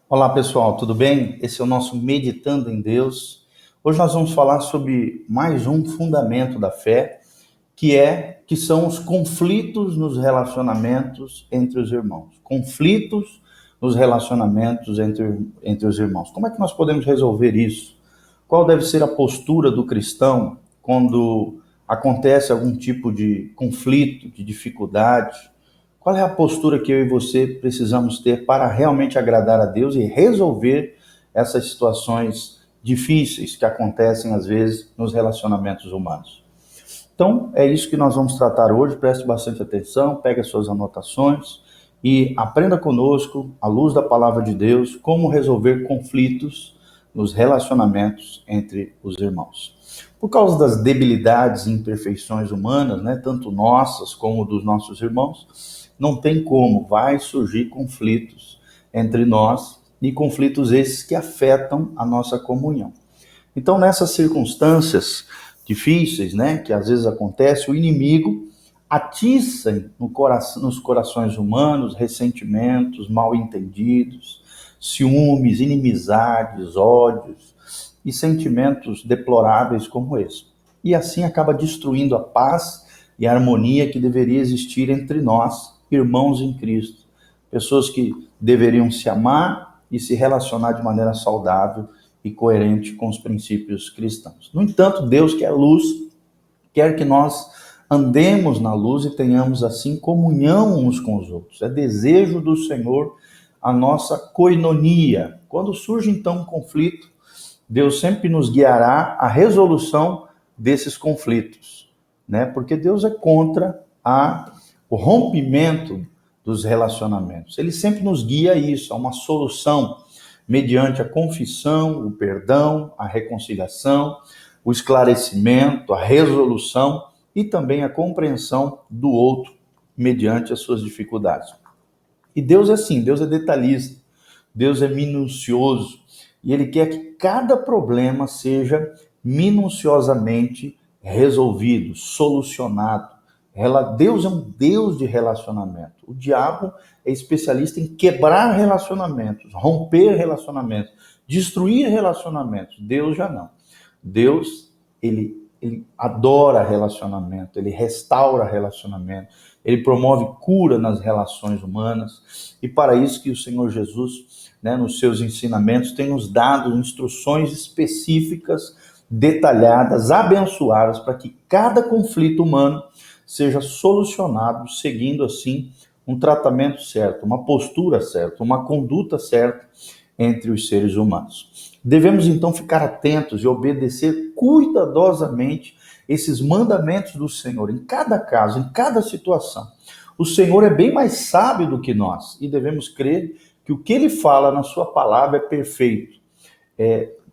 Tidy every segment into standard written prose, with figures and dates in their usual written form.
Olá pessoal, tudo bem? Esse é o nosso Meditando em Deus. Hoje nós vamos falar sobre mais um fundamento da fé, que são os conflitos nos relacionamentos entre os irmãos. Conflitos nos relacionamentos entre os irmãos. Como é que nós podemos resolver isso? Qual deve ser a postura do cristão quando acontece algum tipo de conflito, de dificuldade? Qual é a postura que eu e você precisamos ter para realmente agradar a Deus e resolver essas situações difíceis que acontecem às vezes nos relacionamentos humanos? Então, é isso que nós vamos tratar hoje. Preste bastante atenção, pegue as suas anotações e aprenda conosco, à luz da palavra de Deus, como resolver conflitos nos relacionamentos entre os irmãos. Por causa das debilidades e imperfeições humanas, né, tanto nossas como dos nossos irmãos, não tem como, vai surgir conflitos entre nós e conflitos esses que afetam a nossa comunhão. Então, nessas circunstâncias difíceis, né, que às vezes acontece, o inimigo atiça nos corações humanos ressentimentos, mal-entendidos, ciúmes, inimizades, ódios e sentimentos deploráveis como esse. E assim acaba destruindo a paz e a harmonia que deveria existir entre nós, irmãos em Cristo. Pessoas que deveriam se amar e se relacionar de maneira saudável e coerente com os princípios cristãos. No entanto, Deus, que é luz, quer que nós andemos na luz e tenhamos assim comunhão uns com os outros. É desejo do Senhor a nossa koinonia. Quando surge então um conflito, Deus sempre nos guiará à resolução desses conflitos, né? Porque Deus é contra o rompimento dos relacionamentos. Ele sempre nos guia a isso, a uma solução mediante a confissão, o perdão, a reconciliação, o esclarecimento, a resolução e também a compreensão do outro mediante as suas dificuldades. E Deus é assim, Deus é detalhista, Deus é minucioso e Ele quer que cada problema seja minuciosamente resolvido, solucionado. Deus é um Deus de relacionamento. O diabo é especialista em quebrar relacionamentos, romper relacionamentos, destruir relacionamentos. Deus já não. Deus, ele adora relacionamento, ele restaura relacionamento, ele promove cura nas relações humanas. E para isso que o Senhor Jesus, né, nos seus ensinamentos, tem nos dado instruções específicas, detalhadas, abençoadas, para que cada conflito humano seja solucionado, seguindo assim um tratamento certo, uma postura certa, uma conduta certa entre os seres humanos. Devemos então ficar atentos e obedecer cuidadosamente esses mandamentos do Senhor em cada caso, em cada situação. O Senhor é bem mais sábio do que nós e devemos crer que o que Ele fala na sua palavra é perfeito.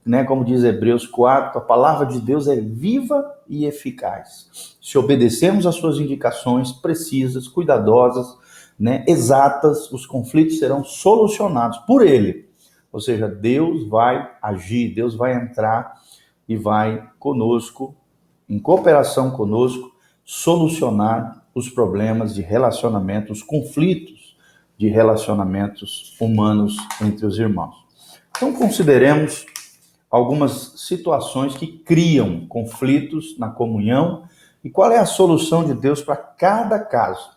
Né, como diz Hebreus 4, a palavra de Deus é viva e eficaz. Se obedecermos às suas indicações precisas, cuidadosas, né, exatas, os conflitos serão solucionados por Ele. Ou seja, Deus vai agir, Deus vai entrar e vai conosco, em cooperação conosco, solucionar os problemas de relacionamento, os conflitos de relacionamentos humanos entre os irmãos. Então, consideremos algumas situações que criam conflitos na comunhão e qual é a solução de Deus para cada caso.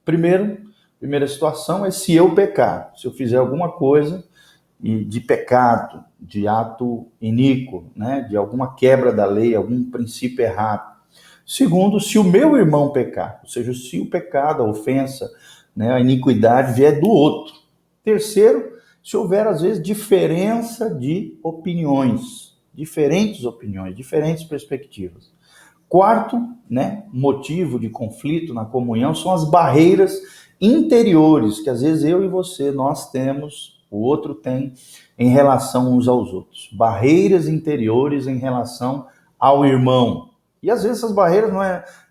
Primeira situação é se eu pecar, se eu fizer alguma coisa de pecado, de ato iníquo, né, de alguma quebra da lei, algum princípio errado. Segundo, se o meu irmão pecar, ou seja, se o pecado, a ofensa, né, a iniquidade vier do outro. Terceiro, se houver, às vezes, diferença de opiniões, diferentes perspectivas. Quarto, né, motivo de conflito na comunhão são as barreiras interiores, que às vezes eu e você, nós temos, o outro tem, em relação uns aos outros. Barreiras interiores em relação ao irmão. E às vezes essas barreiras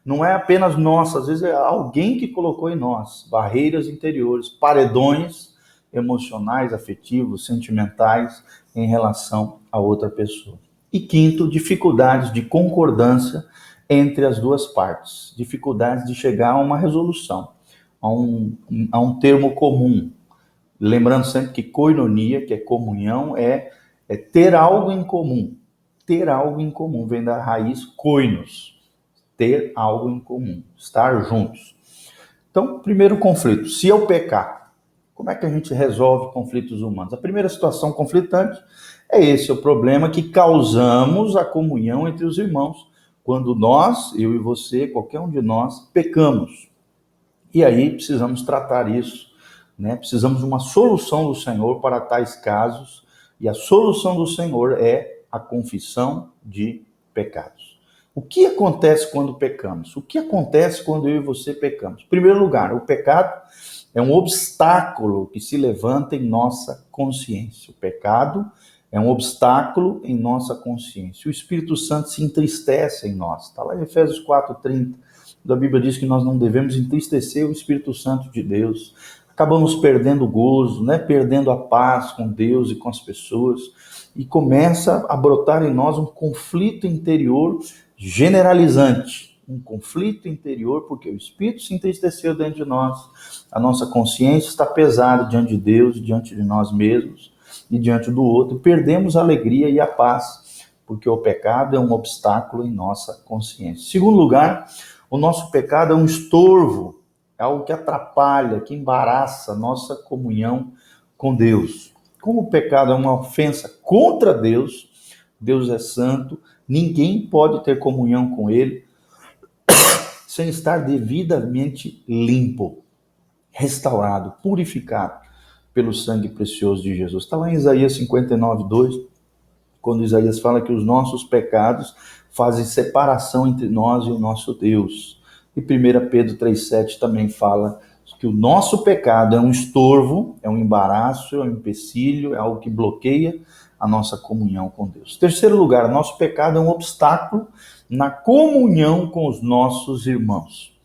não é apenas nossas, às vezes é alguém que colocou em nós. Barreiras interiores, paredões emocionais, afetivos, sentimentais em relação a outra pessoa. E quinto, dificuldades de concordância entre as duas partes. Dificuldades de chegar a uma resolução, a um termo comum. Lembrando sempre que koinonia, que é comunhão, é ter algo em comum. Ter algo em comum vem da raiz koinos. Ter algo em comum, estar juntos. Então, primeiro conflito, se eu pecar, como é que a gente resolve conflitos humanos? A primeira situação conflitante é esse, o problema que causamos a comunhão entre os irmãos, quando nós, eu e você, qualquer um de nós, pecamos. E aí precisamos tratar isso, né? Precisamos de uma solução do Senhor para tais casos, e a solução do Senhor é a confissão de pecados. O que acontece quando pecamos? O que acontece quando eu e você pecamos? Em primeiro lugar, o pecado é um obstáculo que se levanta em nossa consciência. O pecado é um obstáculo em nossa consciência. O Espírito Santo se entristece em nós. Está lá em Efésios 4:30. A Bíblia diz que nós não devemos entristecer o Espírito Santo de Deus. Acabamos perdendo o gozo, né? Perdendo a paz com Deus e com as pessoas. E começa a brotar em nós um conflito interior generalizante. Um conflito interior, porque o Espírito se entristeceu dentro de nós. A nossa consciência está pesada diante de Deus, diante de nós mesmos e diante do outro. Perdemos a alegria e a paz, porque o pecado é um obstáculo em nossa consciência. Em segundo lugar, o nosso pecado é um estorvo, é algo que atrapalha, que embaraça a nossa comunhão com Deus. Como o pecado é uma ofensa contra Deus, Deus é santo, ninguém pode ter comunhão com Ele sem estar devidamente limpo, restaurado, purificado pelo sangue precioso de Jesus. Está lá em Isaías 59:2, quando Isaías fala que os nossos pecados fazem separação entre nós e o nosso Deus. E 1 Pedro 3,7 também fala que o nosso pecado é um estorvo, é um embaraço, é um empecilho, é algo que bloqueia a nossa comunhão com Deus. Terceiro lugar, o nosso pecado é um obstáculo na comunhão com os nossos irmãos.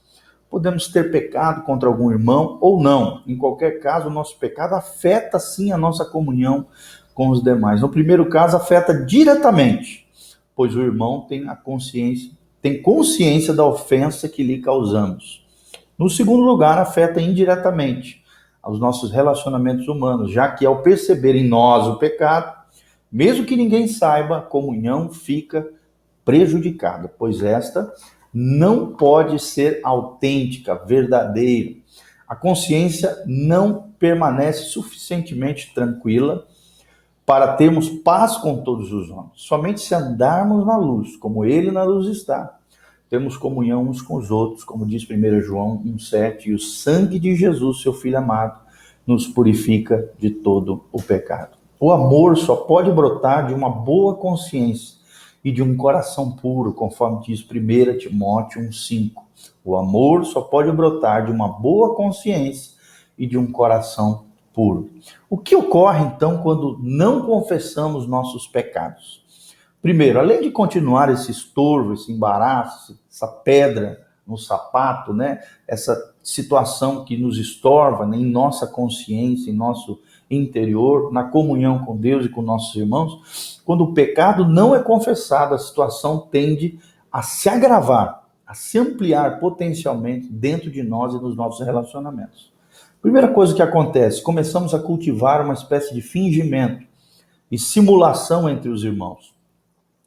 Podemos ter pecado contra algum irmão ou não. Em qualquer caso, o nosso pecado afeta sim a nossa comunhão com os demais. No primeiro caso, afeta diretamente, pois o irmão tem consciência da ofensa que lhe causamos. No segundo lugar, afeta indiretamente aos nossos relacionamentos humanos, já que ao perceber em nós o pecado, mesmo que ninguém saiba, a comunhão fica prejudicada, pois esta não pode ser autêntica, verdadeira. A consciência não permanece suficientemente tranquila para termos paz com todos os homens. Somente se andarmos na luz, como Ele na luz está, temos comunhão uns com os outros, como diz 1 João 1,7, e o sangue de Jesus, seu Filho amado, nos purifica de todo o pecado. O amor só pode brotar de uma boa consciência e de um coração puro, conforme diz 1 Timóteo 1,5. O amor só pode brotar de uma boa consciência e de um coração puro. O que ocorre, então, quando não confessamos nossos pecados? Primeiro, além de continuar esse estorvo, esse embaraço, essa pedra no sapato, né? Essa situação que nos estorva, né? Em nossa consciência, em nosso interior, na comunhão com Deus e com nossos irmãos, quando o pecado não é confessado, a situação tende a se agravar, a se ampliar potencialmente dentro de nós e nos nossos relacionamentos. Primeira coisa que acontece, começamos a cultivar uma espécie de fingimento e simulação entre os irmãos.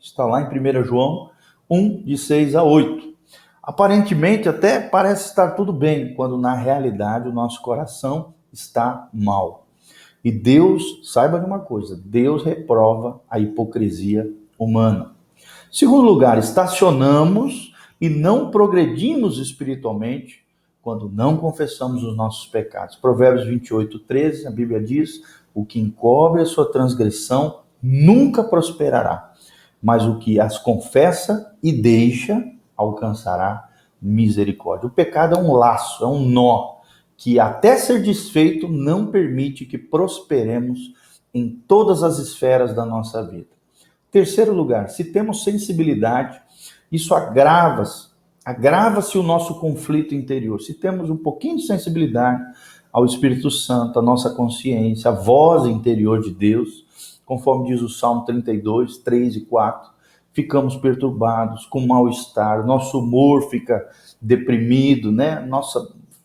Está lá em 1 João 1, de 6-8. Aparentemente até parece estar tudo bem, quando na realidade o nosso coração está mal. E Deus, saiba de uma coisa, Deus reprova a hipocrisia humana. Segundo lugar, estacionamos e não progredimos espiritualmente quando não confessamos os nossos pecados. Provérbios 28:13, a Bíblia diz, o que encobre a sua transgressão nunca prosperará, mas o que as confessa e deixa alcançará misericórdia. O pecado é um laço, é um nó, que até ser desfeito não permite que prosperemos em todas as esferas da nossa vida. Terceiro lugar, se temos sensibilidade, isso agrava-se o nosso conflito interior. Se temos um pouquinho de sensibilidade ao Espírito Santo, a nossa consciência, a voz interior de Deus, conforme diz o Salmo 32, 3 e 4, ficamos perturbados, com mal-estar, nosso humor fica deprimido, né?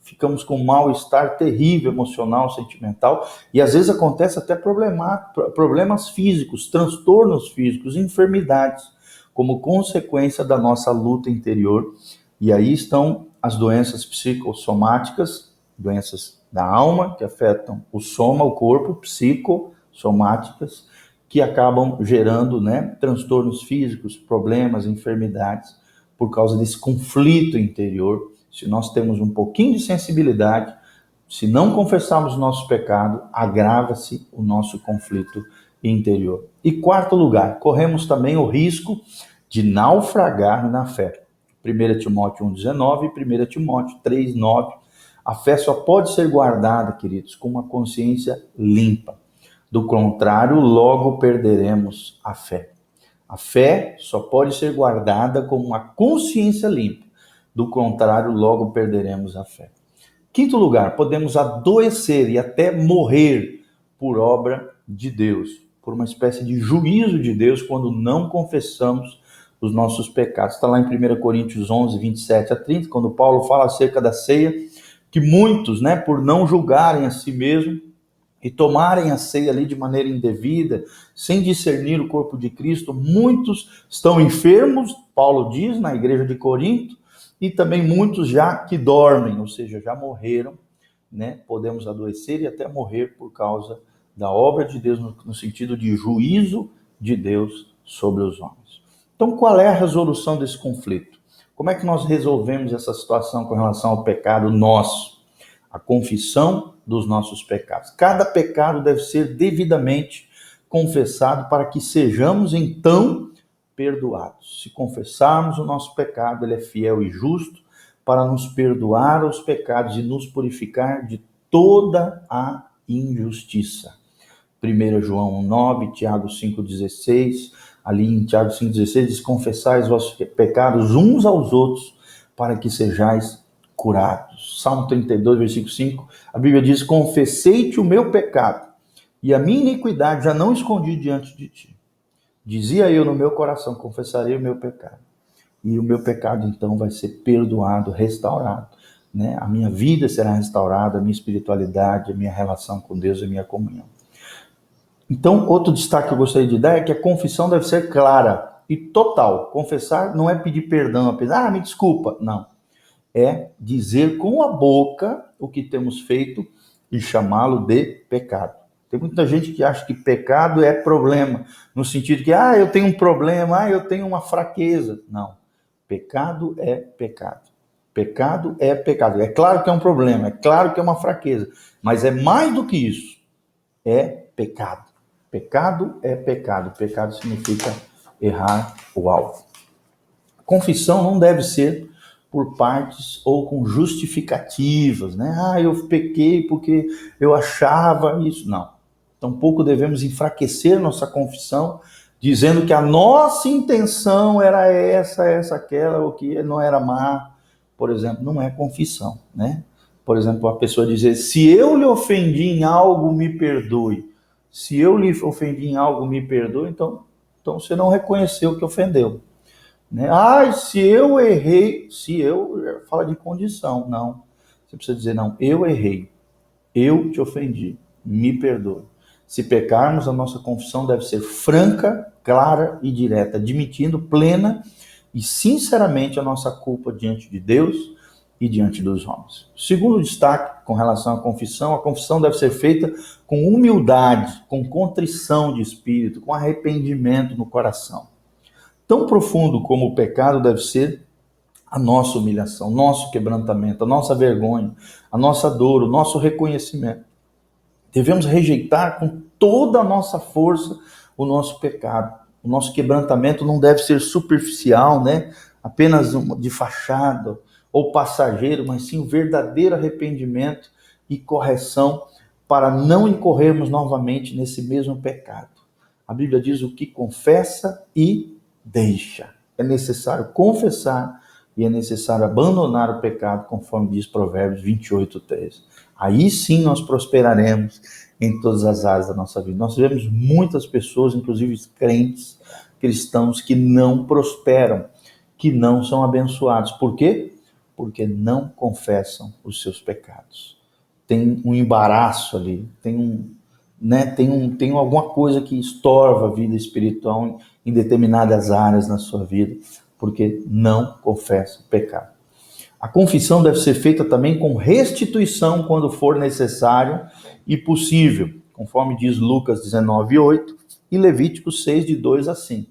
ficamos com um mal-estar terrível, emocional, sentimental, e às vezes acontece até problemas físicos, transtornos físicos, enfermidades, como consequência da nossa luta interior. E aí estão as doenças psicossomáticas, doenças da alma, que afetam o soma, o corpo, psicossomáticas, que acabam gerando, transtornos físicos, problemas, enfermidades, por causa desse conflito interior. Se nós temos um pouquinho de sensibilidade, se não confessarmos o nosso pecado, agrava-se o nosso conflito interior. E quarto lugar, corremos também o risco de naufragar na fé. 1 Timóteo 1,19 e 1 Timóteo 3,9. A fé só pode ser guardada, queridos, com uma consciência limpa. Do contrário, logo perderemos a fé. A fé só pode ser guardada com uma consciência limpa. Do contrário, logo perderemos a fé. Quinto lugar, podemos adoecer e até morrer por obra de Deus, por uma espécie de juízo de Deus quando não confessamos os nossos pecados. Está lá em 1 Coríntios 11, 27 a 30, quando Paulo fala acerca da ceia, que muitos, por não julgarem a si mesmos, e tomarem a ceia ali de maneira indevida, sem discernir o corpo de Cristo, muitos estão enfermos, Paulo diz, na igreja de Corinto, e também muitos já que dormem, ou seja, já morreram, Podemos adoecer e até morrer por causa da obra de Deus, no sentido de juízo de Deus sobre os homens. Então, qual é a resolução desse conflito? Como é que nós resolvemos essa situação com relação ao pecado nosso? A confissão dos nossos pecados. Cada pecado deve ser devidamente confessado para que sejamos então perdoados. Se confessarmos o nosso pecado, ele é fiel e justo para nos perdoar os pecados e nos purificar de toda a injustiça. 1 João 9, Tiago 5,16, ali em Tiago 5,16 diz: confessai os vossos pecados uns aos outros para que sejais curados. Salmo 32, versículo 5, a Bíblia diz: confessei-te o meu pecado, e a minha iniquidade já não escondi diante de ti. Dizia eu no meu coração: confessarei o meu pecado. E o meu pecado então vai ser perdoado, restaurado. A minha vida será restaurada, a minha espiritualidade, a minha relação com Deus, a minha comunhão. Então, outro destaque que eu gostaria de dar é que a confissão deve ser clara e total. Confessar não é pedir perdão, apenas, me desculpa. Não. É dizer com a boca o que temos feito e chamá-lo de pecado. Tem muita gente que acha que pecado é problema, no sentido que, eu tenho um problema, eu tenho uma fraqueza. Não, pecado é pecado. Pecado é pecado. É claro que é um problema, é claro que é uma fraqueza, mas é mais do que isso. É pecado. Pecado é pecado. Pecado significa errar o alvo. Confissão não deve ser por partes ou com justificativas, eu pequei porque eu achava isso. Não. Tampouco devemos enfraquecer nossa confissão, dizendo que a nossa intenção era essa, aquela, ou que não era má. Por exemplo, não é confissão, Por exemplo, a pessoa dizer: se eu lhe ofendi em algo, me perdoe. Se eu lhe ofendi em algo, me perdoe, então você não reconheceu que ofendeu. Se eu errei, fala de condição, não. Você precisa dizer: não, eu errei, eu te ofendi, me perdoe. Se pecarmos, a nossa confissão deve ser franca, clara e direta, admitindo plena e sinceramente a nossa culpa diante de Deus e diante dos homens. Segundo destaque com relação à confissão, a confissão deve ser feita com humildade, com contrição de espírito, com arrependimento no coração. Tão profundo como o pecado deve ser a nossa humilhação, nosso quebrantamento, a nossa vergonha, a nossa dor, o nosso reconhecimento. Devemos rejeitar com toda a nossa força o nosso pecado. O nosso quebrantamento não deve ser superficial, apenas de fachada ou passageiro, mas sim um verdadeiro arrependimento e correção para não incorrermos novamente nesse mesmo pecado. A Bíblia diz: o que confessa e deixa. É necessário confessar e é necessário abandonar o pecado, conforme diz Provérbios 28:13. Aí sim nós prosperaremos em todas as áreas da nossa vida. Nós vemos muitas pessoas, inclusive crentes, cristãos, que não prosperam, que não são abençoados. Por quê? Porque não confessam os seus pecados. Tem um embaraço ali, tem alguma coisa que estorva a vida espiritual em determinadas áreas na sua vida, porque não confessa o pecado. A confissão deve ser feita também com restituição quando for necessário e possível, conforme diz Lucas 19:8 e Levíticos 6, de 2 a 5.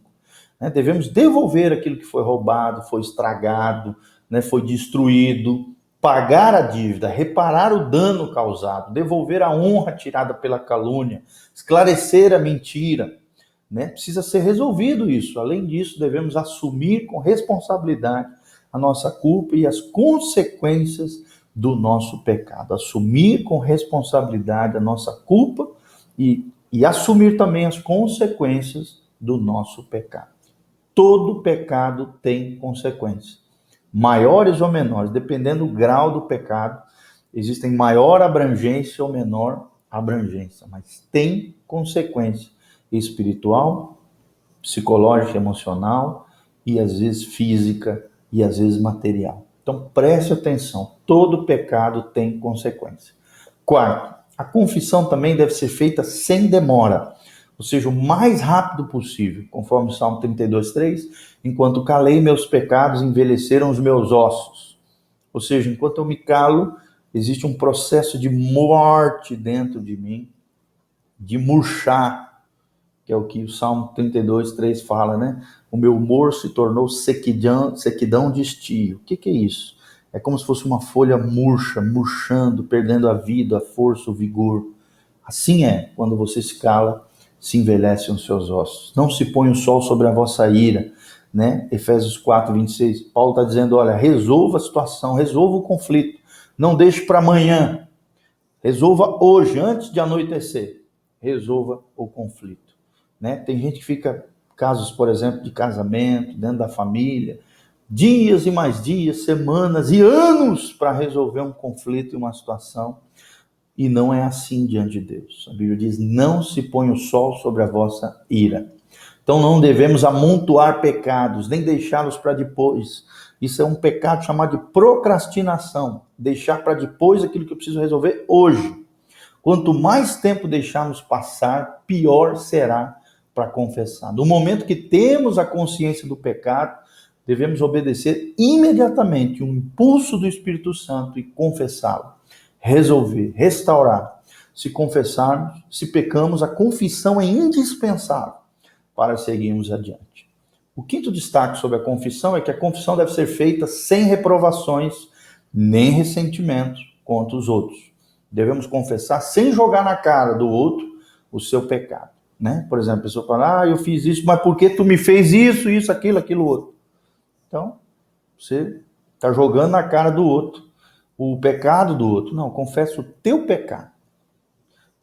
Devemos devolver aquilo que foi roubado, foi estragado, foi destruído, pagar a dívida, reparar o dano causado, devolver a honra tirada pela calúnia, esclarecer a mentira. Precisa ser resolvido isso. Além disso, devemos assumir com responsabilidade a nossa culpa e as consequências do nosso pecado. Assumir com responsabilidade a nossa culpa e assumir também as consequências do nosso pecado. Todo pecado tem consequências, maiores ou menores, dependendo do grau do pecado. Existem maior abrangência ou menor abrangência, mas tem consequência espiritual, psicológica, emocional e às vezes física e às vezes material. Então preste atenção, todo pecado tem consequência. Quarto, a confissão também deve ser feita sem demora, ou seja, o mais rápido possível, conforme o Salmo 32:3, enquanto calei meus pecados, envelheceram os meus ossos. Ou seja, enquanto eu me calo, existe um processo de morte dentro de mim, de murchar, que é o que o Salmo 32:3 fala, O meu humor se tornou sequidão de estio. O que é isso? É como se fosse uma folha murcha, murchando, perdendo a vida, a força, o vigor. Assim é, quando você se cala, se envelhecem os seus ossos. Não se põe o sol sobre a vossa ira, Efésios 4:26. Paulo está dizendo, olha, resolva a situação, resolva o conflito. Não deixe para amanhã. Resolva hoje, antes de anoitecer. Resolva o conflito. Tem gente que fica, casos, por exemplo, de casamento, dentro da família, dias e mais dias, semanas e anos para resolver um conflito e uma situação. E não é assim diante de Deus. A Bíblia diz, não se põe o sol sobre a vossa ira. Então não devemos amontoar pecados, nem deixá-los para depois. Isso é um pecado chamado de procrastinação. Deixar para depois aquilo que eu preciso resolver hoje. Quanto mais tempo deixarmos passar, pior será para confessar. No momento que temos a consciência do pecado, devemos obedecer imediatamente o impulso do Espírito Santo e confessá-lo. Resolver, restaurar. Se confessarmos, se pecamos, a confissão é indispensável para seguirmos adiante. O quinto destaque sobre a confissão é que a confissão deve ser feita sem reprovações, nem ressentimentos contra os outros. Devemos confessar sem jogar na cara do outro o seu pecado. Por exemplo, a pessoa fala, eu fiz isso, mas por que tu me fez isso, aquilo, outro? Então, você está jogando na cara do outro o pecado do outro. Não, confessa o teu pecado.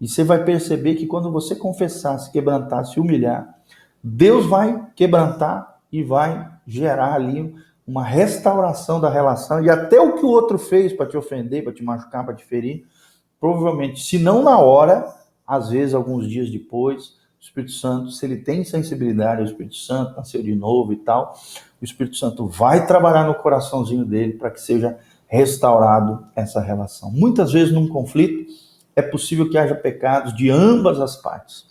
E você vai perceber que quando você confessar, se quebrantar, se humilhar, Deus vai quebrantar e vai gerar ali uma restauração da relação. E até o que o outro fez para te ofender, para te machucar, para te ferir, provavelmente, se não na hora, às vezes alguns dias depois, o Espírito Santo, se ele tem sensibilidade ao Espírito Santo, nasceu de novo e tal, o Espírito Santo vai trabalhar no coraçãozinho dele para que seja restaurado essa relação. Muitas vezes num conflito é possível que haja pecados de ambas as partes.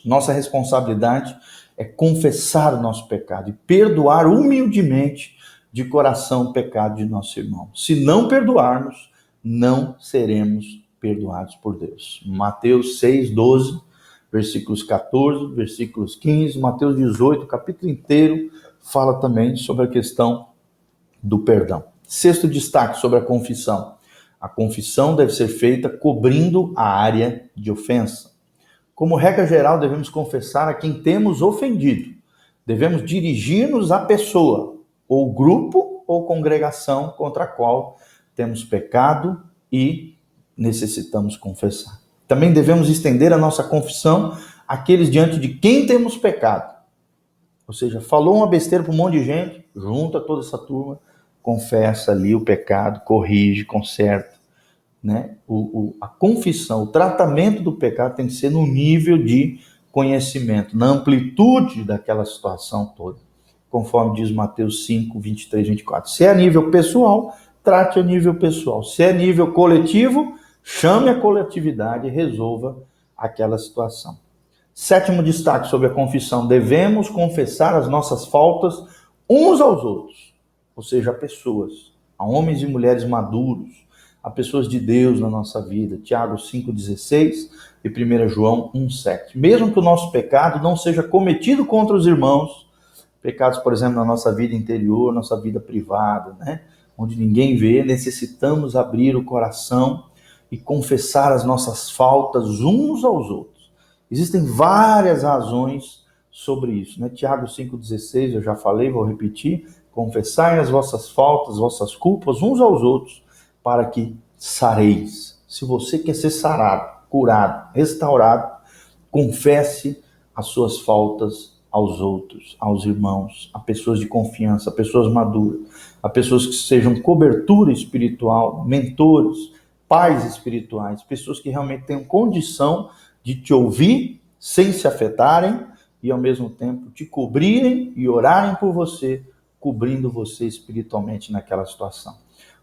Nossa responsabilidade é confessar o nosso pecado e perdoar humildemente de coração o pecado de nosso irmão. Se não perdoarmos, não seremos perdoados por Deus. Mateus 6:12, versículos 14, versículos 15, Mateus 18, o capítulo inteiro fala também sobre a questão do perdão. Sexto destaque sobre a confissão. A confissão deve ser feita cobrindo a área de ofensa. Como regra geral, devemos confessar a quem temos ofendido. Devemos dirigir-nos à pessoa, ou grupo ou congregação contra a qual temos pecado e necessitamos confessar. Também devemos estender a nossa confissão àqueles diante de quem temos pecado. Ou seja, falou uma besteira para um monte de gente, junta toda essa turma, confessa ali o pecado, corrige, conserta. A confissão, o tratamento do pecado tem que ser no nível de conhecimento, na amplitude daquela situação toda, conforme diz Mateus 5, 23, 24. Se é a nível pessoal, trate a nível pessoal. Se é nível coletivo, chame a coletividade e resolva aquela situação. Sétimo destaque sobre a confissão: devemos confessar as nossas faltas uns aos outros, ou seja, a pessoas, a homens e mulheres maduros, a pessoas de Deus na nossa vida. Tiago 5,16 e 1 João 1,7. Mesmo que o nosso pecado não seja cometido contra os irmãos, pecados, por exemplo, na nossa vida interior, nossa vida privada, né? Onde ninguém vê, necessitamos abrir o coração e confessar as nossas faltas uns aos outros. Existem várias razões sobre isso, né? Tiago 5,16, eu já falei, vou repetir: confessai as vossas faltas, vossas culpas uns aos outros, para que sareis. Se você quer ser sarado, curado, restaurado, confesse as suas faltas aos outros, aos irmãos, a pessoas de confiança, a pessoas maduras, a pessoas que sejam cobertura espiritual, mentores, pais espirituais, pessoas que realmente tenham condição de te ouvir sem se afetarem e ao mesmo tempo te cobrirem e orarem por você, cobrindo você espiritualmente naquela situação.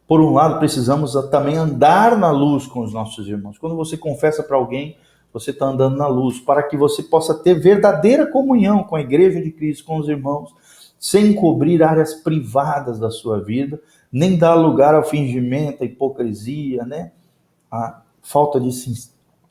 Por um lado, precisamos também andar na luz com os nossos irmãos. Quando você confessa para alguém, você está andando na luz, para que você possa ter verdadeira comunhão com a Igreja de Cristo, com os irmãos, sem cobrir áreas privadas da sua vida, nem dar lugar ao fingimento, à hipocrisia, né? A falta de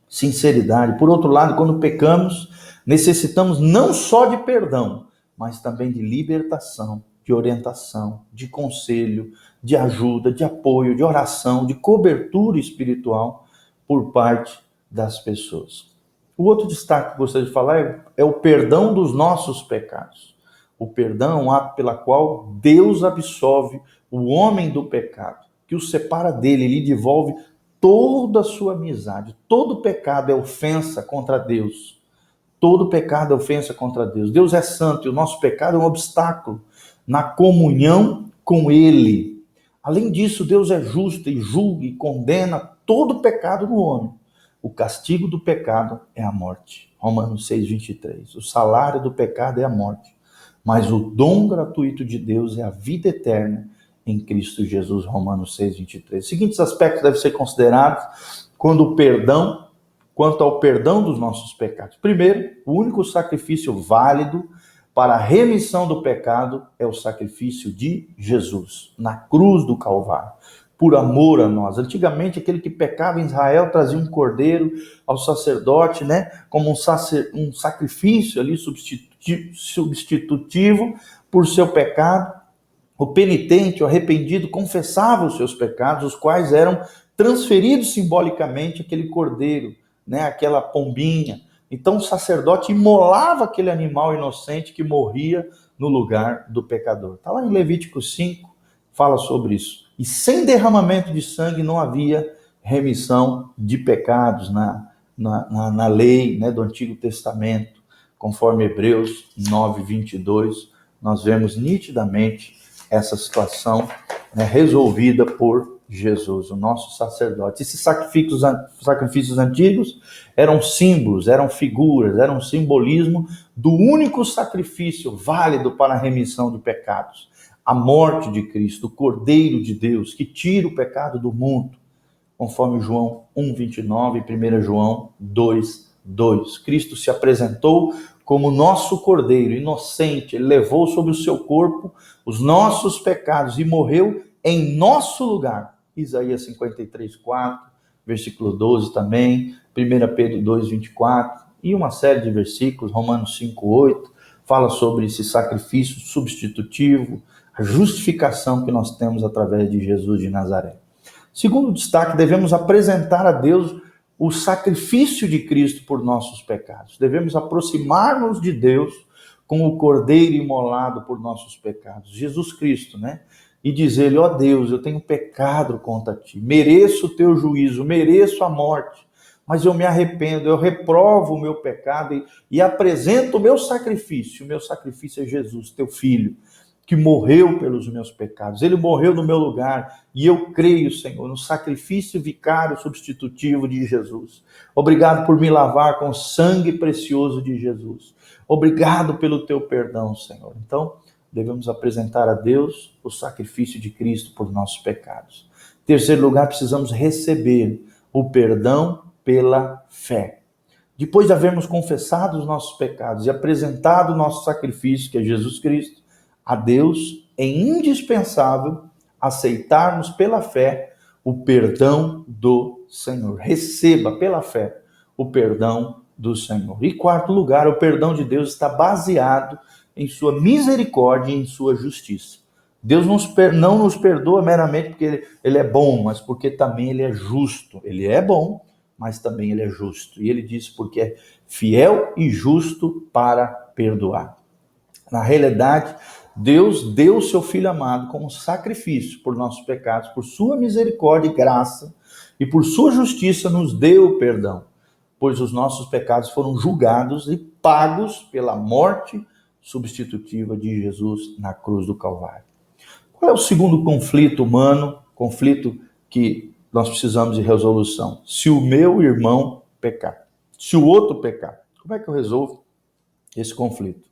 sinceridade. Por outro lado, quando pecamos, necessitamos não só de perdão, mas também de libertação, de orientação, de conselho, de ajuda, de apoio, de oração, de cobertura espiritual por parte das pessoas. O outro destaque que gostaria de falar é o perdão dos nossos pecados. O perdão é um ato pela qual Deus absolve o homem do pecado, que o separa dele, lhe devolve toda a sua amizade. Todo pecado é ofensa contra Deus. Todo pecado é ofensa contra Deus. Deus é santo e o nosso pecado é um obstáculo na comunhão com Ele. Além disso, Deus é justo e julga e condena todo pecado no homem. O castigo do pecado é a morte. Romanos 6,23. O salário do pecado é a morte, mas o dom gratuito de Deus é a vida eterna em Cristo Jesus. Romanos 6,23. Os seguintes aspectos devem ser considerados quanto ao perdão dos nossos pecados. Primeiro, o único sacrifício válido para a remissão do pecado é o sacrifício de Jesus, na cruz do Calvário, por amor a nós. Antigamente, aquele que pecava em Israel trazia um cordeiro ao sacerdote, né, como um sacrifício ali substitutivo por seu pecado. O penitente, o arrependido, confessava os seus pecados, os quais eram transferidos simbolicamente àquele cordeiro, né, aquela pombinha. Então o sacerdote imolava aquele animal inocente que morria no lugar do pecador. Está lá em Levítico 5, fala sobre isso. E sem derramamento de sangue não havia remissão de pecados na lei, né, do Antigo Testamento. Conforme Hebreus 9:22, nós vemos nitidamente essa situação, né, resolvida por Jesus, o nosso sacerdote. Esses sacrifícios antigos eram símbolos, eram figuras, eram simbolismo do único sacrifício válido para a remissão de pecados. A morte de Cristo, o Cordeiro de Deus, que tira o pecado do mundo, conforme João 1:29 e 1 João 2:2. Cristo se apresentou como nosso Cordeiro inocente, ele levou sobre o seu corpo os nossos pecados e morreu em nosso lugar. Isaías 53:4, versículo 12 também, 1 Pedro 2:24 e uma série de versículos, Romanos 5:8, fala sobre esse sacrifício substitutivo, a justificação que nós temos através de Jesus de Nazaré. Segundo destaque, devemos apresentar a Deus o sacrifício de Cristo por nossos pecados. Devemos aproximar-nos de Deus com o Cordeiro imolado por nossos pecados, Jesus Cristo, né? E dizer-lhe: ó Deus, eu tenho pecado contra ti, mereço o teu juízo, mereço a morte, mas eu me arrependo, eu reprovo o meu pecado e apresento o meu sacrifício. O meu sacrifício é Jesus, teu Filho, que morreu pelos meus pecados. Ele morreu no meu lugar e eu creio, Senhor, no sacrifício vicário substitutivo de Jesus. Obrigado por me lavar com o sangue precioso de Jesus. Obrigado pelo teu perdão, Senhor. Então, devemos apresentar a Deus o sacrifício de Cristo por nossos pecados. Em terceiro lugar, precisamos receber o perdão pela fé. Depois de havermos confessado os nossos pecados e apresentado o nosso sacrifício, que é Jesus Cristo, a Deus, é indispensável aceitarmos pela fé o perdão do Senhor. Receba pela fé o perdão do Senhor. E quarto lugar, o perdão de Deus está baseado em sua misericórdia e em sua justiça. Deus não nos perdoa meramente porque ele é bom, mas porque também ele é justo. Ele é bom, mas também ele é justo. E ele diz porque é fiel e justo para perdoar. Na realidade, Deus deu o seu Filho amado como sacrifício por nossos pecados, por sua misericórdia e graça, e por sua justiça nos deu o perdão, pois os nossos pecados foram julgados e pagos pela morte substitutiva de Jesus na cruz do Calvário. Qual é o segundo conflito humano, conflito que nós precisamos de resolução? Se o meu irmão pecar, se o outro pecar, como é que eu resolvo esse conflito?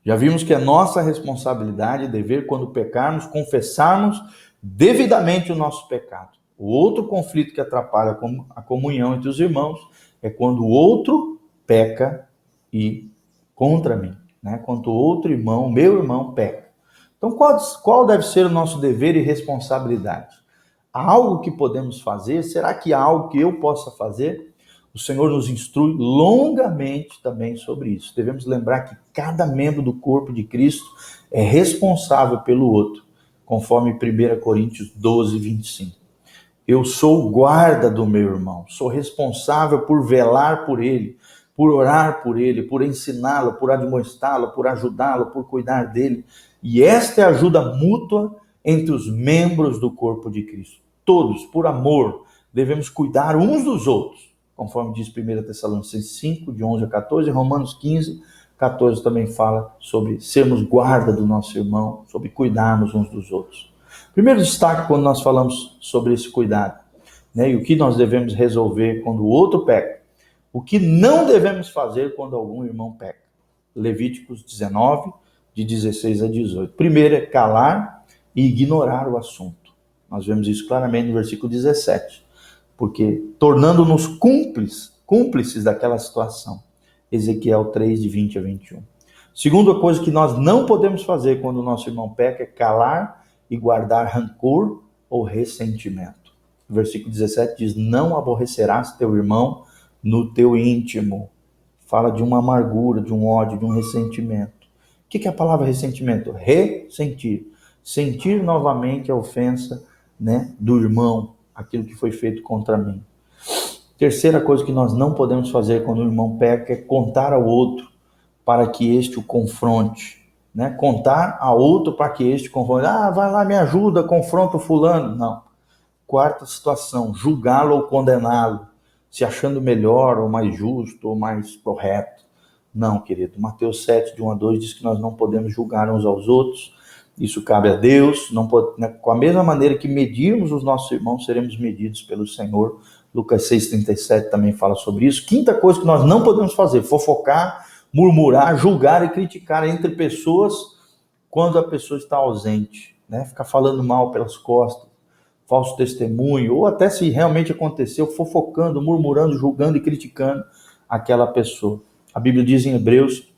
Já vimos que é nossa responsabilidade e dever, quando pecarmos, confessarmos devidamente o nosso pecado. O outro conflito que atrapalha a comunhão entre os irmãos é quando o outro peca e contra mim, né? Quando o outro irmão, meu irmão, peca. Então, qual deve ser o nosso dever e responsabilidade? Há algo que podemos fazer? Será que há algo que eu possa fazer? O Senhor nos instrui longamente também sobre isso. Devemos lembrar que cada membro do corpo de Cristo é responsável pelo outro, conforme 1 Coríntios 12, 25. Eu sou o guarda do meu irmão, sou responsável por velar por ele, por orar por ele, por ensiná-lo, por admoestá-lo, por ajudá-lo, por cuidar dele. E esta é a ajuda mútua entre os membros do corpo de Cristo. Todos, por amor, devemos cuidar uns dos outros, conforme diz 1 Tessalonicenses 5, de 11 a 14, e Romanos 15, 14 também fala sobre sermos guarda do nosso irmão, sobre cuidarmos uns dos outros. Primeiro destaque quando nós falamos sobre esse cuidado, né, e o que nós devemos resolver quando o outro peca. O que não devemos fazer quando algum irmão peca. Levíticos 19, de 16 a 18. Primeiro é calar e ignorar o assunto. Nós vemos isso claramente no versículo 17. Porque tornando-nos cúmplices daquela situação. Ezequiel 3, de 20 a 21. Segunda coisa que nós não podemos fazer quando o nosso irmão peca é calar e guardar rancor ou ressentimento. O versículo 17 diz: não aborrecerás teu irmão no teu íntimo. Fala de uma amargura, de um ódio, de um ressentimento. O que é a palavra ressentimento? Ressentir. Sentir novamente a ofensa, né, do irmão, aquilo que foi feito contra mim. Terceira coisa que nós não podemos fazer quando o irmão peca é contar ao outro para que este o confronte. Né? Contar a outro para que este confronte. Vai lá, me ajuda, confronta o fulano. Não. Quarta situação, julgá-lo ou condená-lo, se achando melhor ou mais justo ou mais correto. Não, querido. Mateus 7, de 1 a 2 diz que nós não podemos julgar uns aos outros. Isso cabe a Deus. Não pode, né? Com a mesma maneira que medirmos os nossos irmãos, seremos medidos pelo Senhor. Lucas 6,37 também fala sobre isso. Quinta coisa que nós não podemos fazer: fofocar, murmurar, julgar e criticar entre pessoas quando a pessoa está ausente. Né? Ficar falando mal pelas costas, falso testemunho, ou até se realmente aconteceu, fofocando, murmurando, julgando e criticando aquela pessoa. A Bíblia diz em Hebreus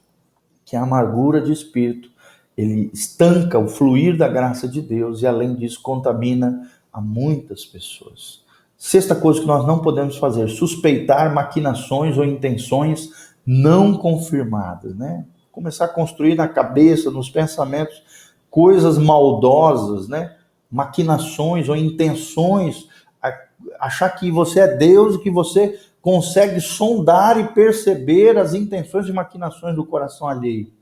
que a amargura de espírito, ele estanca o fluir da graça de Deus e, além disso, contamina a muitas pessoas. Sexta coisa que nós não podemos fazer: suspeitar maquinações ou intenções não confirmadas, né? Começar a construir na cabeça, nos pensamentos, coisas maldosas, né? Maquinações ou intenções, achar que você é Deus e que você consegue sondar e perceber as intenções e maquinações do coração alheio.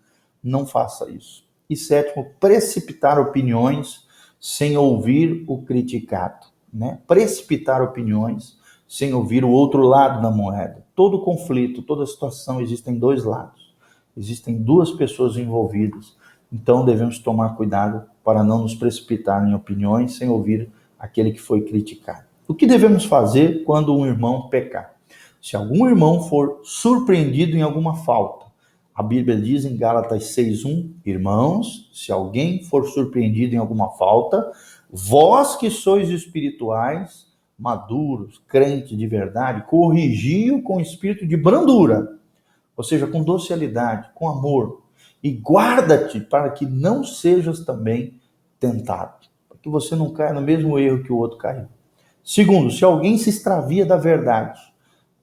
Não faça isso. E sétimo, precipitar opiniões sem ouvir o criticado. Né? Precipitar opiniões sem ouvir o outro lado da moeda. Todo conflito, toda situação, existem dois lados. Existem duas pessoas envolvidas. Então devemos tomar cuidado para não nos precipitar em opiniões sem ouvir aquele que foi criticado. O que devemos fazer quando um irmão pecar? Se algum irmão for surpreendido em alguma falta, A Bíblia diz em Gálatas 6:1, irmãos, se alguém for surpreendido em alguma falta, vós que sois espirituais, maduros, crentes de verdade, corrigi-o com espírito de brandura, ou seja, com docilidade, com amor, e guarda-te para que não sejas também tentado, para que você não caia no mesmo erro que o outro caiu. Segundo, se alguém se extravia da verdade,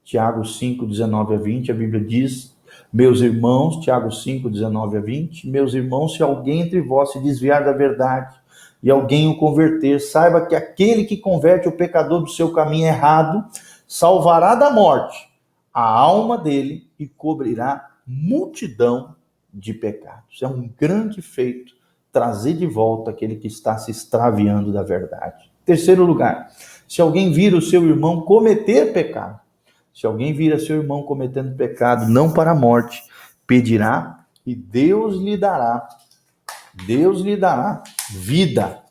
Tiago 5:19-20, a Bíblia diz, meus irmãos, Tiago 5:19-20, meus irmãos, se alguém entre vós se desviar da verdade e alguém o converter, saiba que aquele que converte o pecador do seu caminho errado, salvará da morte a alma dele e cobrirá multidão de pecados. É um grande feito trazer de volta aquele que está se extraviando da verdade. Terceiro lugar, se alguém vir o seu irmão cometer pecado, se alguém vir a seu irmão cometendo pecado, não para a morte, pedirá e Deus lhe dará vida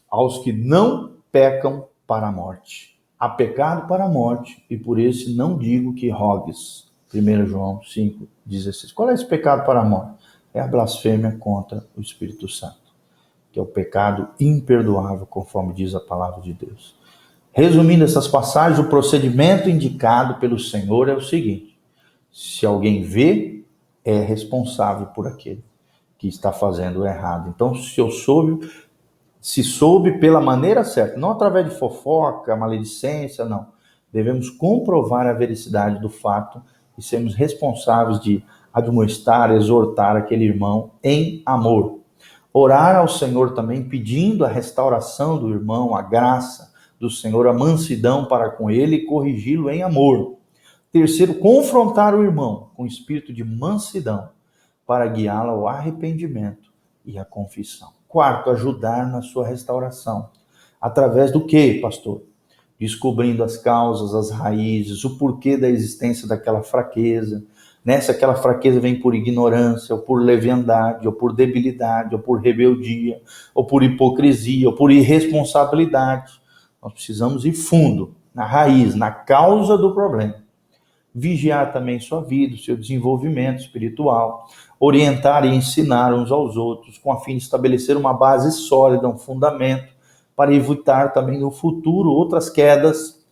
aos que não pecam para a morte. Há pecado para a morte, e por esse não digo que rogues. 1 João 5:16. Qual é esse pecado para a morte? É a blasfêmia contra o Espírito Santo, que é o pecado imperdoável, conforme diz a palavra de Deus. Resumindo essas passagens, o procedimento indicado pelo Senhor é o seguinte: se alguém vê, é responsável por aquele que está fazendo o errado. Então, se soube pela maneira certa, não através de fofoca, maledicência, não. Devemos comprovar a veracidade do fato e sermos responsáveis de admoestar, exortar aquele irmão em amor. Orar ao Senhor também pedindo a restauração do irmão, a graça do Senhor, a mansidão para com ele e corrigi-lo em amor. Terceiro, confrontar o irmão com espírito de mansidão para guiá-lo ao arrependimento e à confissão. Quarto, ajudar na sua restauração. Através do quê, pastor? Descobrindo as causas, as raízes, o porquê da existência daquela fraqueza. Se aquela fraqueza vem por ignorância, ou por leviandade, ou por debilidade, ou por rebeldia, ou por hipocrisia, ou por irresponsabilidade. Nós precisamos ir fundo, na raiz, na causa do problema. Vigiar também sua vida, o seu desenvolvimento espiritual, orientar e ensinar uns aos outros, com a fim de estabelecer uma base sólida, um fundamento, para evitar também no futuro outras quedas,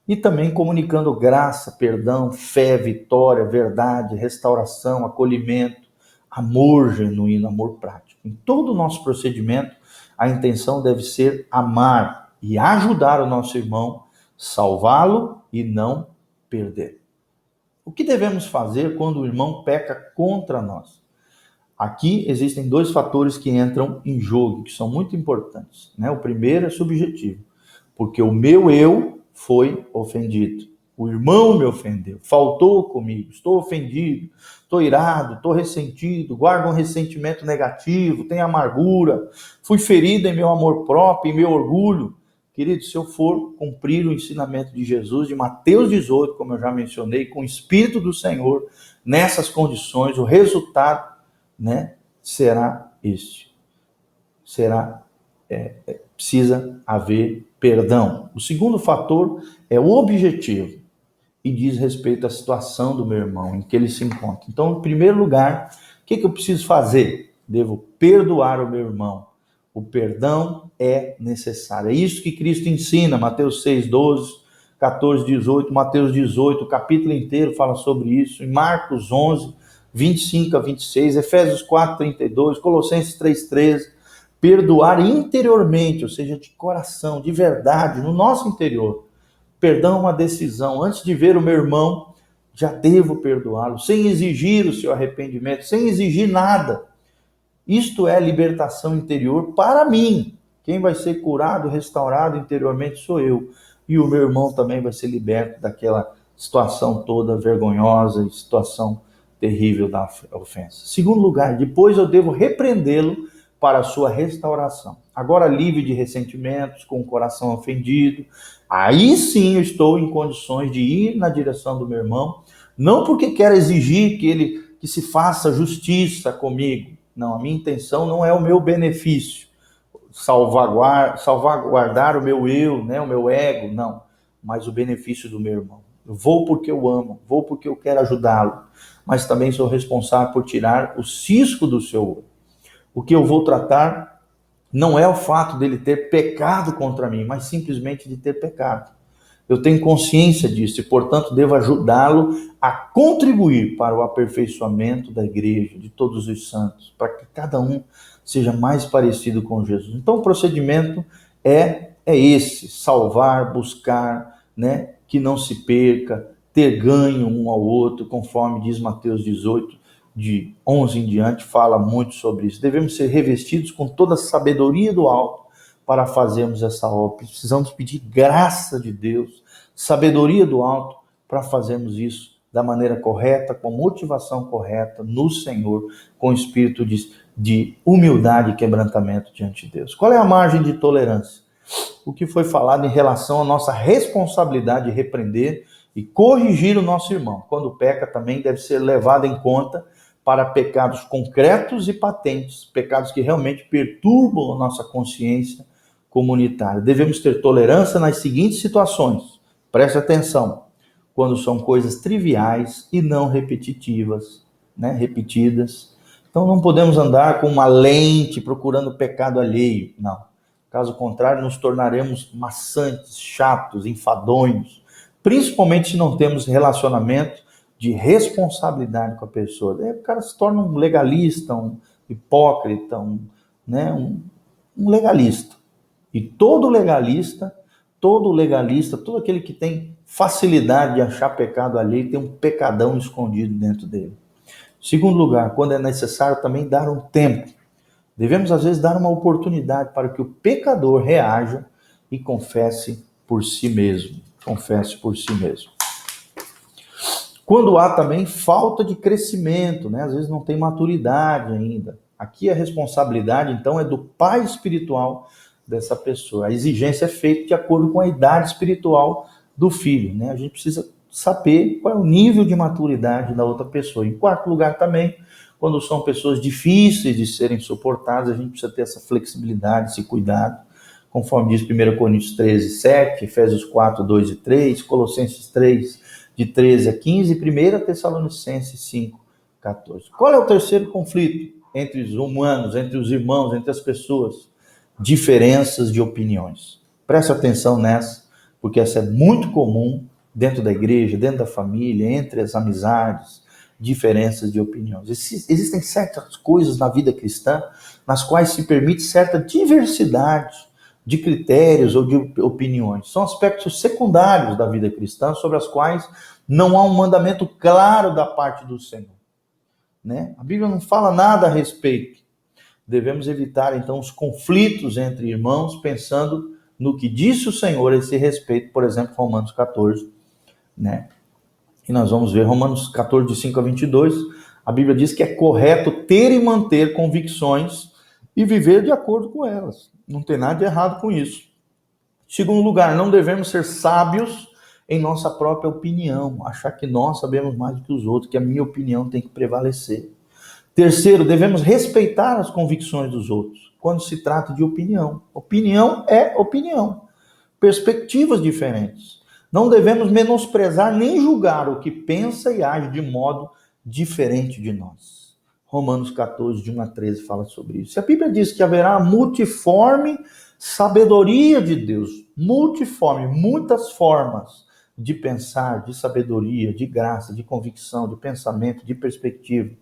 e também comunicando graça, perdão, fé, vitória, verdade, restauração, acolhimento, amor genuíno, amor prático. Em todo o nosso procedimento, a intenção deve ser amar e ajudar o nosso irmão, salvá-lo e não perder. O que devemos fazer quando o irmão peca contra nós? Aqui existem dois fatores que entram em jogo, que são muito importantes. O primeiro é subjetivo, porque o meu eu foi ofendido. O irmão me ofendeu, faltou comigo, estou ofendido, estou irado, estou ressentido, guardo um ressentimento negativo, tenho amargura, fui ferido em meu amor próprio, em meu orgulho. Querido, se eu for cumprir o ensinamento de Jesus, de Mateus 18, como eu já mencionei, com o Espírito do Senhor, nessas condições, o resultado, será este. Precisa haver perdão. O segundo fator é o objetivo e diz respeito à situação do meu irmão, em que ele se encontra. Então, em primeiro lugar, o que eu preciso fazer? Devo perdoar o meu irmão. O perdão é necessário. É isso que Cristo ensina, Mateus 6:12, 14:18, Mateus 18, o capítulo inteiro fala sobre isso, em Marcos 11, 25-26, Efésios 4:32, Colossenses 3:13, perdoar interiormente, ou seja, de coração, de verdade, no nosso interior. Perdão é uma decisão. Antes de ver o meu irmão, já devo perdoá-lo, sem exigir o seu arrependimento, sem exigir nada. Isto é libertação interior para mim. Quem vai ser curado, restaurado interiormente sou eu. E o meu irmão também vai ser liberto daquela situação toda vergonhosa e situação terrível da ofensa. Segundo lugar, depois eu devo repreendê-lo para a sua restauração. Agora livre de ressentimentos, com o coração ofendido, aí sim eu estou em condições de ir na direção do meu irmão, não porque quero exigir que se faça justiça comigo. Não, a minha intenção não é o meu benefício, salvaguardar o meu eu, o meu ego, não, mas o benefício do meu irmão. Eu vou porque eu amo, vou porque eu quero ajudá-lo, mas também sou responsável por tirar o cisco do seu olho. O que eu vou tratar não é o fato dele ter pecado contra mim, mas simplesmente de ter pecado. Eu tenho consciência disso e, portanto, devo ajudá-lo a contribuir para o aperfeiçoamento da igreja, de todos os santos, para que cada um seja mais parecido com Jesus. Então, o procedimento é esse: salvar, buscar, né, que não se perca, ter ganho um ao outro, conforme diz Mateus 18, de 11 em diante, fala muito sobre isso. Devemos ser revestidos com toda a sabedoria do alto para fazermos essa obra. Precisamos pedir graça de Deus, sabedoria do alto para fazermos isso da maneira correta, com motivação correta, no Senhor, com espírito de humildade e quebrantamento diante de Deus. Qual é a margem de tolerância? O que foi falado em relação à nossa responsabilidade de repreender e corrigir o nosso irmão. Quando peca, também deve ser levado em conta para pecados concretos e patentes, pecados que realmente perturbam a nossa consciência comunitária. Devemos ter tolerância nas seguintes situações. Preste atenção. Quando são coisas triviais e não repetitivas, né? Repetidas. Então não podemos andar com uma lente procurando pecado alheio. Não. Caso contrário, nos tornaremos maçantes, chatos, enfadonhos. Principalmente se não temos relacionamento de responsabilidade com a pessoa. Aí o cara se torna um legalista, um hipócrita, um legalista. E todo legalista, todo aquele que tem facilidade de achar pecado alheio, tem um pecadão escondido dentro dele. Segundo lugar, quando é necessário também dar um tempo. Devemos, às vezes, dar uma oportunidade para que o pecador reaja e confesse por si mesmo. Confesse por si mesmo. Quando há também falta de crescimento, né? Às vezes não tem maturidade ainda. Aqui a responsabilidade, então, é do pai espiritual dessa pessoa. A exigência é feita de acordo com a idade espiritual do filho, né? A gente precisa saber qual é o nível de maturidade da outra pessoa. Em quarto lugar também, quando são pessoas difíceis de serem suportadas, a gente precisa ter essa flexibilidade, esse cuidado, conforme diz 1 Coríntios 13, 7, Efésios 4, 2 e 3, Colossenses 3, de 13 a 15, e 1 Tessalonicenses 5, 14. Qual é o terceiro conflito entre os humanos, entre os irmãos, entre as pessoas? Diferenças de opiniões. Preste atenção nessa, porque essa é muito comum dentro da igreja, dentro da família, entre as amizades, diferenças de opiniões. Existem certas coisas na vida cristã nas quais se permite certa diversidade de critérios ou de opiniões. São aspectos secundários da vida cristã sobre as quais não há um mandamento claro da parte do Senhor, né? A Bíblia não fala nada a respeito. Devemos evitar, então, os conflitos entre irmãos, pensando no que disse o Senhor a esse respeito, por exemplo, Romanos 14, né? E nós vamos ver Romanos 14, de 5 a 22, a Bíblia diz que é correto ter e manter convicções e viver de acordo com elas. Não tem nada de errado com isso. Segundo lugar, não devemos ser sábios em nossa própria opinião, achar que nós sabemos mais do que os outros, que a minha opinião tem que prevalecer. Terceiro, devemos respeitar as convicções dos outros, quando se trata de opinião. Opinião é opinião. Perspectivas diferentes. Não devemos menosprezar nem julgar o que pensa e age de modo diferente de nós. Romanos 14, de 1 a 13 fala sobre isso. A Bíblia diz que haverá multiforme sabedoria de Deus. Multiforme, muitas formas de pensar, de sabedoria, de graça, de convicção, de pensamento, de perspectiva.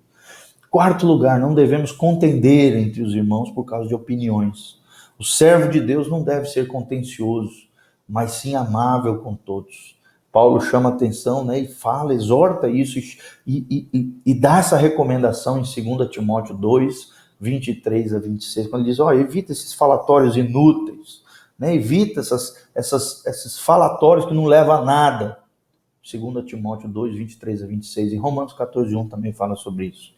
Quarto lugar, não devemos contender entre os irmãos por causa de opiniões. O servo de Deus não deve ser contencioso, mas sim amável com todos. Paulo chama atenção, né, e fala, exorta isso e dá essa recomendação em 2 Timóteo 2, 23 a 26, quando ele diz, evita esses falatórios inúteis, né, evita esses falatórios que não levam a nada. 2 Timóteo 2, 23 a 26, em Romanos 14, 1 também fala sobre isso.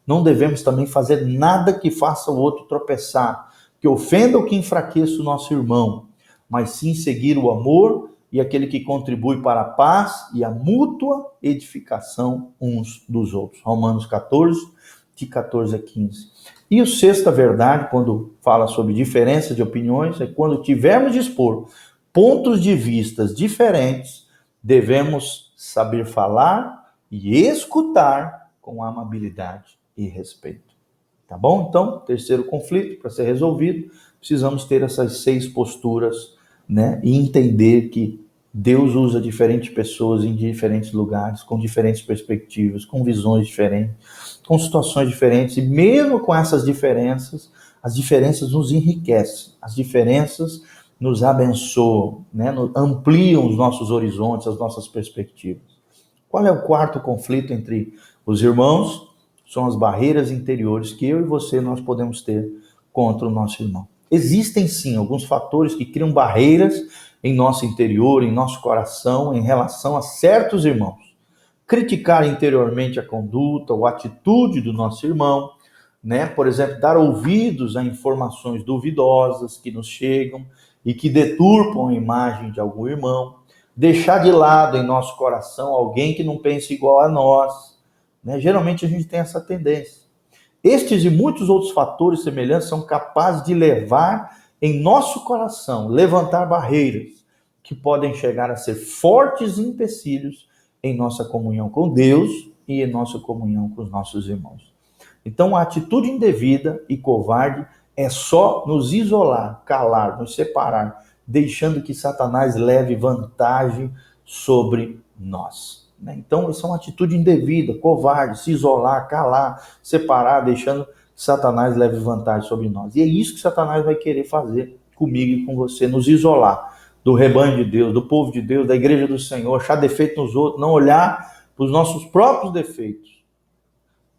Não devemos também fazer nada que faça o outro tropeçar, que ofenda ou que enfraqueça o nosso irmão, mas sim seguir o amor e aquele que contribui para a paz e a mútua edificação uns dos outros. Romanos 14, de 14 a 15. E a sexta verdade, quando fala sobre diferença de opiniões, é quando tivermos de expor pontos de vistas diferentes, devemos saber falar e escutar com amabilidade e respeito. Tá bom? Então, terceiro conflito, para ser resolvido, precisamos ter essas 6 posturas, né? E entender que Deus usa diferentes pessoas em diferentes lugares, com diferentes perspectivas, com visões diferentes, com situações diferentes, e mesmo com essas diferenças, as diferenças nos enriquecem, as diferenças nos abençoam, né? Ampliam os nossos horizontes, as nossas perspectivas. Qual é o quarto conflito entre os irmãos? São as barreiras interiores que eu e você nós podemos ter contra o nosso irmão. Existem sim alguns fatores que criam barreiras em nosso interior, em nosso coração, em relação a certos irmãos. Criticar interiormente a conduta ou a atitude do nosso irmão, né? Por exemplo, dar ouvidos a informações duvidosas que nos chegam e que deturpam a imagem de algum irmão. Deixar de lado em nosso coração alguém que não pensa igual a nós, né? Geralmente a gente tem essa tendência. Estes e muitos outros fatores semelhantes são capazes de levar em nosso coração, levantar barreiras que podem chegar a ser fortes empecilhos em nossa comunhão com Deus e em nossa comunhão com os nossos irmãos. Então, a atitude indevida e covarde é só nos isolar, calar, nos separar, deixando que Satanás leve vantagem sobre nós. Então, isso é uma atitude indevida, covarde, se isolar, calar, separar, deixando que Satanás leve vantagem sobre nós. E é isso que Satanás vai querer fazer comigo e com você, nos isolar do rebanho de Deus, do povo de Deus, da igreja do Senhor, achar defeito nos outros, não olhar para os nossos próprios defeitos.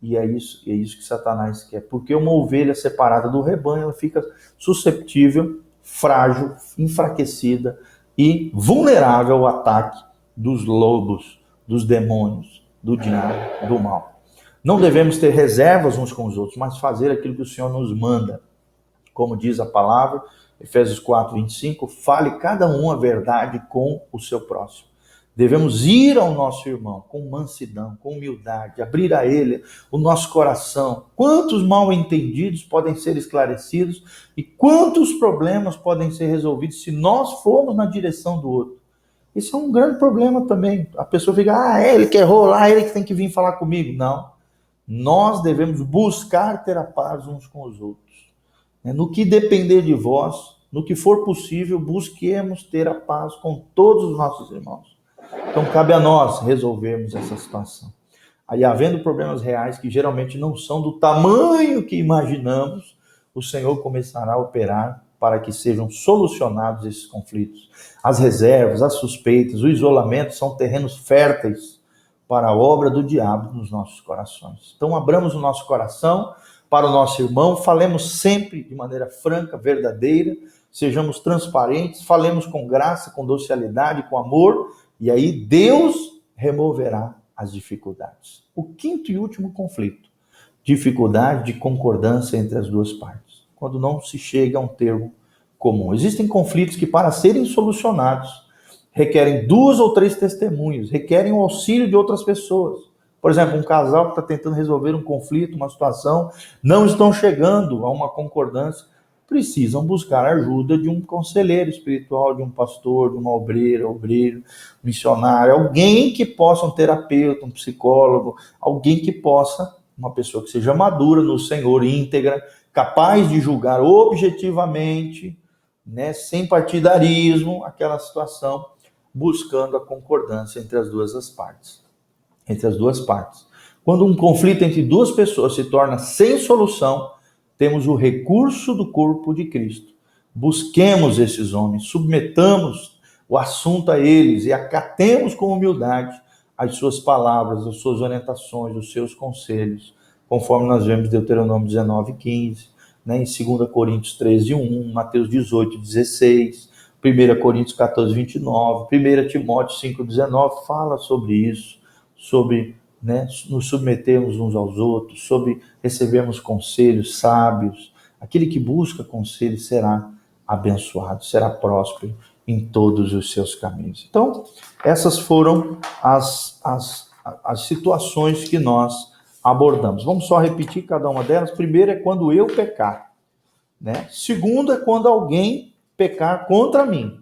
E é isso que Satanás quer. Porque uma ovelha separada do rebanho, ela fica susceptível, frágil, enfraquecida e vulnerável ao ataque dos lobos, dos demônios, do diabo, do mal. Não devemos ter reservas uns com os outros, mas fazer aquilo que o Senhor nos manda. Como diz a palavra, Efésios 4:25, fale cada um a verdade com o seu próximo. Devemos ir ao nosso irmão com mansidão, com humildade, abrir a ele o nosso coração. Quantos mal-entendidos podem ser esclarecidos e quantos problemas podem ser resolvidos se nós formos na direção do outro. Isso é um grande problema também. A pessoa fica, ele que errou lá, ele que tem que vir falar comigo. Não. Nós devemos buscar ter a paz uns com os outros. No que depender de vós, no que for possível, busquemos ter a paz com todos os nossos irmãos. Então, cabe a nós resolvermos essa situação. Aí, havendo problemas reais que geralmente não são do tamanho que imaginamos, o Senhor começará a operar para que sejam solucionados esses conflitos. As reservas, as suspeitas, o isolamento são terrenos férteis para a obra do diabo nos nossos corações. Então, abramos o nosso coração para o nosso irmão, falemos sempre de maneira franca, verdadeira, sejamos transparentes, falemos com graça, com docilidade, com amor, e aí Deus removerá as dificuldades. O quinto e último conflito, dificuldade de concordância entre as duas partes, quando não se chega a um termo comum. Existem conflitos que, para serem solucionados, requerem 2 ou 3 testemunhos, requerem o auxílio de outras pessoas. Por exemplo, um casal que está tentando resolver um conflito, uma situação, não estão chegando a uma concordância, precisam buscar a ajuda de um conselheiro espiritual, de um pastor, de uma obreiro, missionário, alguém que possa, um terapeuta, um psicólogo, alguém que possa, uma pessoa que seja madura no Senhor, íntegra, capaz de julgar objetivamente, né, sem partidarismo, aquela situação, buscando a concordância entre as duas partes. Quando um conflito entre 2 pessoas se torna sem solução, temos o recurso do corpo de Cristo. Busquemos esses homens, submetamos o assunto a eles e acatemos com humildade as suas palavras, as suas orientações, os seus conselhos, conforme nós vemos em Deuteronômio 19:15, né, em 2 Coríntios 13:1, Mateus 18:16, 1 Coríntios 14:29, 1 Timóteo 5:19, fala sobre isso, sobre, né, nos submetermos uns aos outros, sobre recebermos conselhos sábios. Aquele que busca conselho será abençoado, será próspero em todos os seus caminhos. Então, essas foram as situações que nós abordamos. Vamos só repetir cada uma delas. Primeiro é quando eu pecar, né? Segundo é quando alguém pecar contra mim.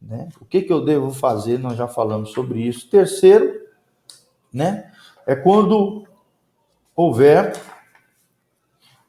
né? O que eu devo fazer? Nós já falamos sobre isso. Terceiro, né, é quando houver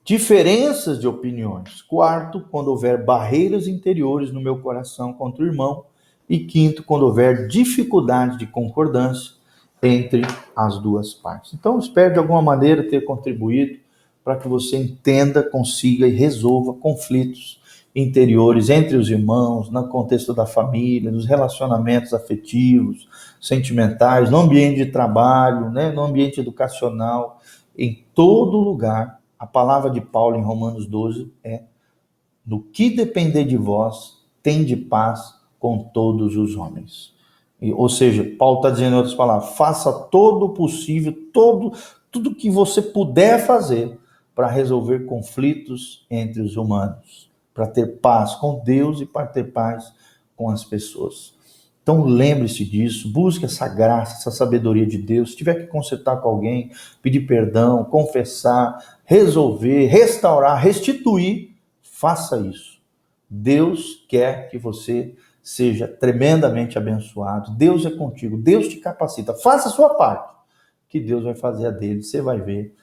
diferenças de opiniões. Quarto, quando houver barreiras interiores no meu coração contra o irmão. E quinto, quando houver dificuldade de concordância entre as duas partes. Então, espero de alguma maneira ter contribuído para que você entenda, consiga e resolva conflitos interiores entre os irmãos, no contexto da família, nos relacionamentos afetivos, sentimentais, no ambiente de trabalho, né, no ambiente educacional, em todo lugar. A palavra de Paulo em Romanos 12 é: no que depender de vós, tende paz com todos os homens. Ou seja, Paulo está dizendo em outras palavras: faça todo o possível, tudo que você puder fazer para resolver conflitos entre os humanos, para ter paz com Deus e para ter paz com as pessoas. Então lembre-se disso, busque essa graça, essa sabedoria de Deus. Se tiver que consertar com alguém, pedir perdão, confessar, resolver, restaurar, restituir, faça isso. Deus quer que você seja tremendamente abençoado. Deus é contigo, Deus te capacita. Faça a sua parte, que Deus vai fazer a dele. Você vai ver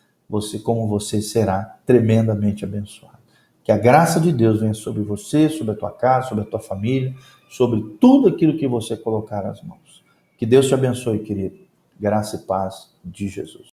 como você será tremendamente abençoado. Que a graça de Deus venha sobre você, sobre a tua casa, sobre a tua família, sobre tudo aquilo que você colocar as mãos. Que Deus te abençoe, querido. Graça e paz de Jesus.